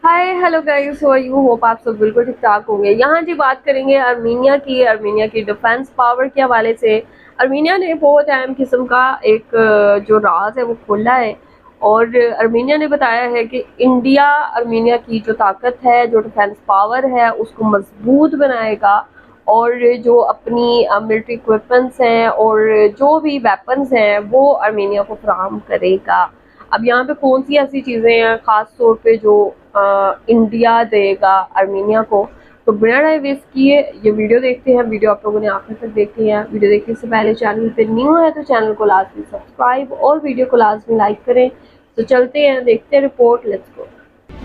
Hi hello guys, how are you? Hope आप सब बिल्कुल ठीक ठाक होंगे। यहाँ जी बात करेंगे अर्मीनिया की डिफेंस पावर के हवाले से। अर्मीनिया ने बहुत अहम किस्म का एक जो राज है वो खोला है और अर्मीनिया ने बताया है कि इंडिया अर्मीनिया की जो ताकत है, जो डिफेंस पावर है, उसको मजबूत बनाएगा और जो अपनी मिलिट्री इक्विपमेंट्स हैं और जो भी वेपन्स हैं वो अर्मीनिया को फराहम करेगा। अब यहाँ पे कौन सी ऐसी चीज़ें हैं ख़ास तौर पे जो इंडिया देगा अर्मीनिया को। तो बिना टाइम वेस्ट किए ये वीडियो देखते हैं। वीडियो आप लोगों ने आखिर तक देखनी है। वीडियो देखने से पहले चैनल पे न्यू है तो चैनल को लाजमी सब्सक्राइब और वीडियो को लाजमी लाइक करें। तो चलते हैं, देखते हैं रिपोर्ट, लेट्स गो।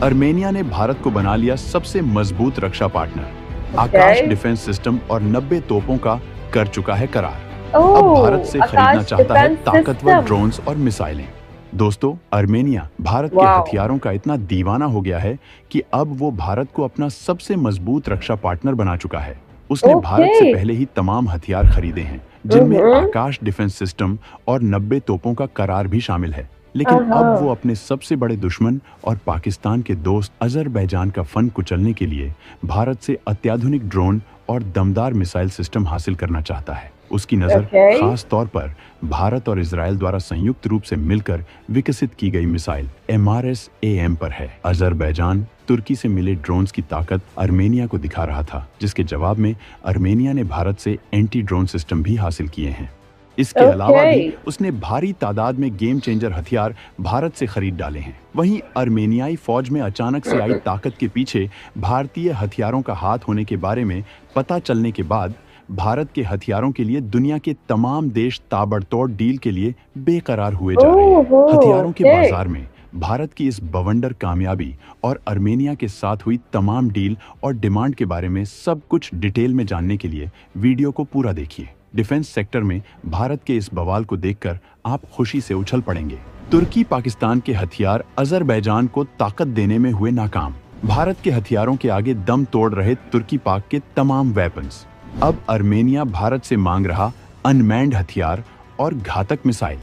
अर्मेनिया ने भारत को बना लिया सबसे मजबूत रक्षा पार्टनर। आकाश डिफेंस सिस्टम और 90 तोपों का कर चुका है करार। अब भारत से खरीदना चाहता है ताकतवर ड्रोन्स और मिसाइलें। दोस्तों, अर्मेनिया भारत के हथियारों का इतना दीवाना हो गया है कि अब वो भारत को अपना सबसे मजबूत रक्षा पार्टनर बना चुका है। उसने भारत से पहले ही तमाम हथियार खरीदे हैं, जिनमें आकाश डिफेंस सिस्टम और 90 तोपों का करार भी शामिल है। लेकिन अब वो अपने सबसे बड़े दुश्मन और पाकिस्तान के दोस्त अजरबैजान का फन कुचलने के लिए भारत से अत्याधुनिक ड्रोन और दमदार मिसाइल सिस्टम हासिल करना चाहता है। उसकी नजर खास तौर पर भारत और इजराइल द्वारा संयुक्त रूप से मिलकर विकसित की गई मिसाइल MRSAM पर है। अजरबैजान तुर्की से मिले ड्रोन्स की ताकत अर्मेनिया को दिखा रहा था, जिसके जवाब में अर्मेनिया ने भारत से एंटी ड्रोन सिस्टम भी हासिल किए हैं। इसके अलावा भी उसने भारी तादाद में गेम चेंजर हथियार भारत से खरीद डाले हैं। वहीं अर्मेनियाई फौज में अचानक से आई ताकत के पीछे भारतीय हथियारों का हाथ होने के बारे में पता चलने के बाद भारत के हथियारों के लिए दुनिया के तमाम देश ताबड़तोड़ डील के लिए बेकरार हुए जा रहे हैं। हथियारों के बाजार में भारत की इस बवंडर कामयाबी और अर्मेनिया के साथ हुई तमाम डील और डिमांड के बारे में सब कुछ डिटेल में जानने के लिए वीडियो को पूरा देखिए। डिफेंस सेक्टर में भारत के इस बवाल को देखकर आप खुशी से उछल पड़ेंगे। तुर्की पाकिस्तान के हथियार अजरबैजान को ताकत देने में हुए नाकाम। भारत के हथियारों के आगे दम तोड़ रहे तुर्की पाक के तमाम वेपन्स। अब अर्मेनिया भारत से मांग रहा अनमैन्ड हथियार और घातक मिसाइल।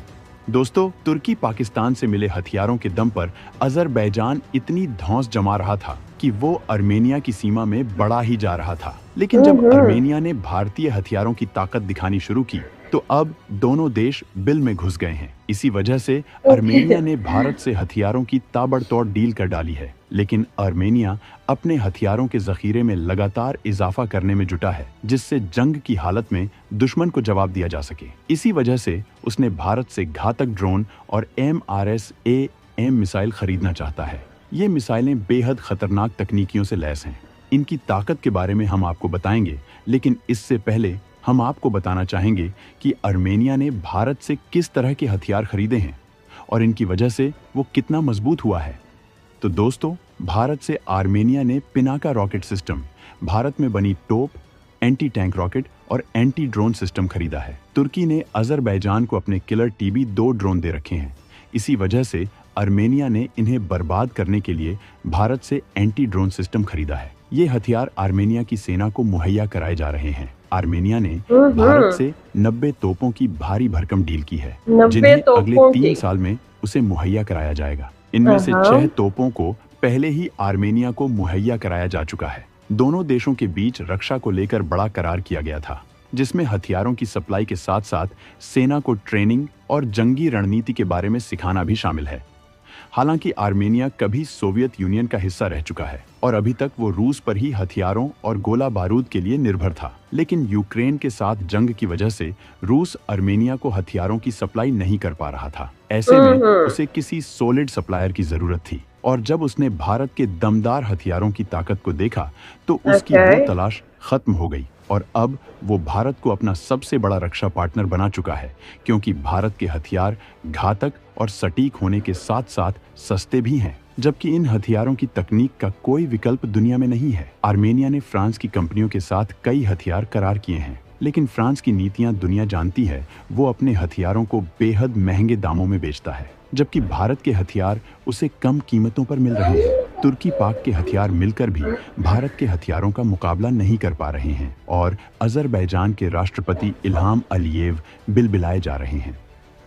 दोस्तों, तुर्की पाकिस्तान से मिले हथियारों के दम पर अजरबैजान इतनी धौंस जमा रहा था कि वो अर्मेनिया की सीमा में बढ़ा ही जा रहा था। लेकिन जब अर्मेनिया ने भारतीय हथियारों की ताकत दिखानी शुरू की तो अब दोनों देश बिल में घुस गए हैं। इसी वजह से अर्मेनिया ने भारत से हथियारों की ताबड़तोड़ डील कर डाली है। लेकिन अर्मेनिया अपने हथियारों के जखीरे में लगातार इजाफा करने में जुटा है, जिससे जंग की हालत में दुश्मन को जवाब दिया जा सके। इसी वजह से उसने भारत से घातक ड्रोन और MRSAM मिसाइल खरीदना चाहता है। ये मिसाइलें बेहद खतरनाक तकनीकियों से लैस हैं। इनकी ताकत के बारे में हम आपको बताएंगे, लेकिन इससे पहले हम आपको बताना चाहेंगे कि अर्मेनिया ने भारत से किस तरह के हथियार खरीदे हैं और इनकी वजह से वो कितना मजबूत हुआ है। तो दोस्तों, भारत से आर्मेनिया ने पिनाका रॉकेट सिस्टम, भारत में बनी टोप, एंटी टैंक रॉकेट और एंटी ड्रोन सिस्टम खरीदा है। तुर्की ने अजरबैजान को अपने किलर TB2 ड्रोन दे रखे हैं। इसी वजह से अर्मेनिया ने इन्हें बर्बाद करने के लिए भारत से एंटी ड्रोन सिस्टम खरीदा है। ये हथियार आर्मेनिया की सेना को मुहैया कराए जा रहे हैं। आर्मेनिया ने भारत से 90 तोपों की भारी भरकम डील की है, जिन्हें अगले 3 साल में उसे मुहैया कराया जाएगा। इनमें से 6 तोपों को पहले ही आर्मेनिया को मुहैया कराया जा चुका है। दोनों देशों के बीच रक्षा को लेकर बड़ा करार किया गया था, जिसमें हथियारों की सप्लाई के साथ साथ सेना को ट्रेनिंग और जंगी रणनीति के बारे में सिखाना भी शामिल है। हालांकि आर्मेनिया कभी सोवियत यूनियन का हिस्सा रह चुका है और अभी तक वो रूस पर ही हथियारों और गोला बारूद के लिए निर्भर था। लेकिन यूक्रेन के साथ जंग की वजह से रूस अर्मेनिया को हथियारों की सप्लाई नहीं कर पा रहा था। ऐसे में उसे किसी सॉलिड सप्लायर की जरूरत थी और जब उसने भारत के दमदार हथियारों की ताकत को देखा तो उसकी वो तलाश खत्म हो गई और अब वो भारत को अपना सबसे बड़ा रक्षा पार्टनर बना चुका है, क्योंकि भारत के हथियार घातक और सटीक होने के साथ साथ सस्ते भी हैं, जबकि इन हथियारों की तकनीक का कोई विकल्प दुनिया में नहीं है। आर्मेनिया ने फ्रांस की कंपनियों के साथ कई हथियार करार किए हैं, लेकिन फ्रांस की नीतियां दुनिया जानती है। वो अपने हथियारों को बेहद महंगे दामों में बेचता है, जबकि भारत के हथियार उसे कम कीमतों पर मिल रहे हैं। तुर्की पाक के हथियार मिलकर भी भारत के हथियारों का मुकाबला नहीं कर पा रहे हैं और अजरबैजान के राष्ट्रपति इल्हाम अलीयेव बिलबिलाए जा रहे हैं।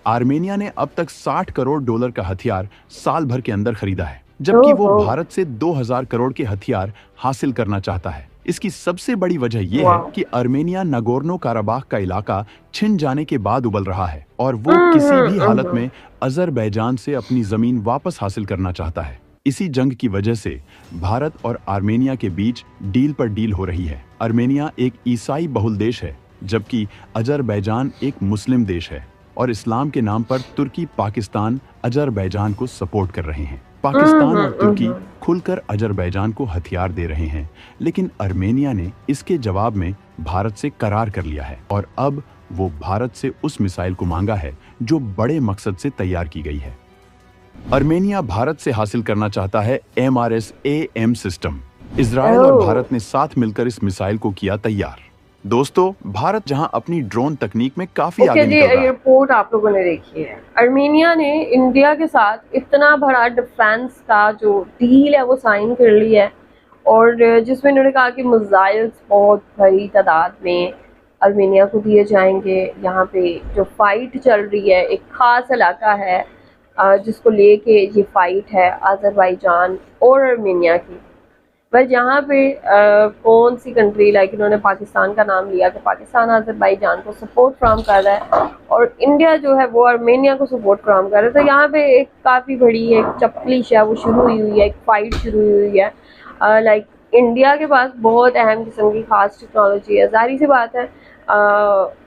आर्मेनिया ने अब तक $60 करोड़ का हथियार साल भर के अंदर खरीदा है, जबकि वो भारत से 2000 करोड़ के हथियार हासिल करना चाहता है। इसकी सबसे बड़ी वजह यह है कि आर्मेनिया नागोर्नो काराबाख का इलाका छिन जाने के बाद उबल रहा है और वो किसी भी हालत में अजरबैजान से अपनी जमीन वापस हासिल करना चाहता है। इसी जंग की वजह से भारत और आर्मेनिया के बीच डील पर डील हो रही है। आर्मेनिया एक ईसाई बहुल देश है, जबकि अजरबैजान एक मुस्लिम देश है और इस्लाम के नाम पर तुर्की पाकिस्तान अजरबैजान को सपोर्ट कर रहे हैं। पाकिस्तान और तुर्की खुलकर अजरबैजान को हथियार दे रहे हैं, लेकिन आर्मेनिया ने इसके जवाब में भारत से करार कर लिया है और अब वो भारत से उस मिसाइल को मांगा है जो बड़े मकसद से तैयार की गई है। आर्मेनिया भारत से हासिल करना चाहता है MRSAM सिस्टम। इजराइल और भारत ने साथ मिलकर इस मिसाइल को किया तैयार। दोस्तों, भारत जहां अपनी ड्रोन तकनीक में काफी आगे निकल रहा है। रिपोर्ट आप लोगों ने देखी है, आर्मेनिया ने इंडिया के साथ इतना बड़ा डिफेंस का जो डील है वो साइन कर ली है और जिसमें उन्होंने कहा कि मिसाइल्स बहुत बड़ी तादाद में आर्मेनिया को दिए जाएंगे। यहाँ पे जो फाइट चल रही है, एक खास इलाका है जिसको लेके ये फाइट है अजरबैजान और आर्मेनिया की। बस यहाँ पे कौन सी कंट्री, लाइक इन्होंने पाकिस्तान का नाम लिया कि पाकिस्तान अजरबैजान को सपोर्ट फ्राहम कर रहा है और इंडिया जो है वो आर्मेनिया को सपोर्ट फ्राहम कर रहा है। तो यहाँ पे एक काफ़ी बड़ी एक चपलिश है वो शुरू हुई है, एक फाइट शुरू हुई है। लाइक इंडिया के पास बहुत अहम किस्म की खास टेक्नोलॉजी है, जाहिर सी बात है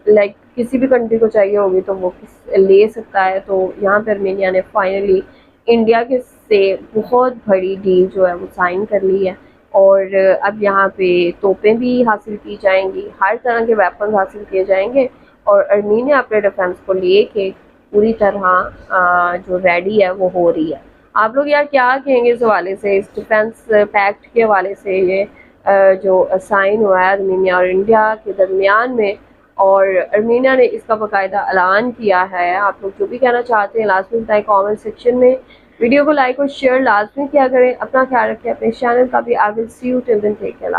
लाइक किसी भी कंट्री को चाहिए होगी तो वो ले सकता है। तो यहाँ पे आर्मेनिया ने फाइनली इंडिया के से बहुत बड़ी डील जो है वो साइन कर ली है और अब यहाँ पे तोपें भी हासिल की जाएंगी, हर तरह के वेपन हासिल किए जाएंगे और आर्मेनिया अपने डिफेंस को लेके पूरी तरह जो रेडी है वो हो रही है। आप लोग यार क्या कहेंगे इस हवाले से, इस डिफेंस पैक्ट के हवाले से, ये जो साइन हुआ है आर्मेनिया और इंडिया के दरमियान में और आर्मेनिया ने इसका बाकायदा ऐलान किया है। आप लोग जो भी कहना चाहते हैं लाजमी बताएं कमेंट सेक्शन में। वीडियो को लाइक और शेयर लाजमी किया करें। अपना ख्याल रखें, अपने चैनल का भी। I will see you till then, take care.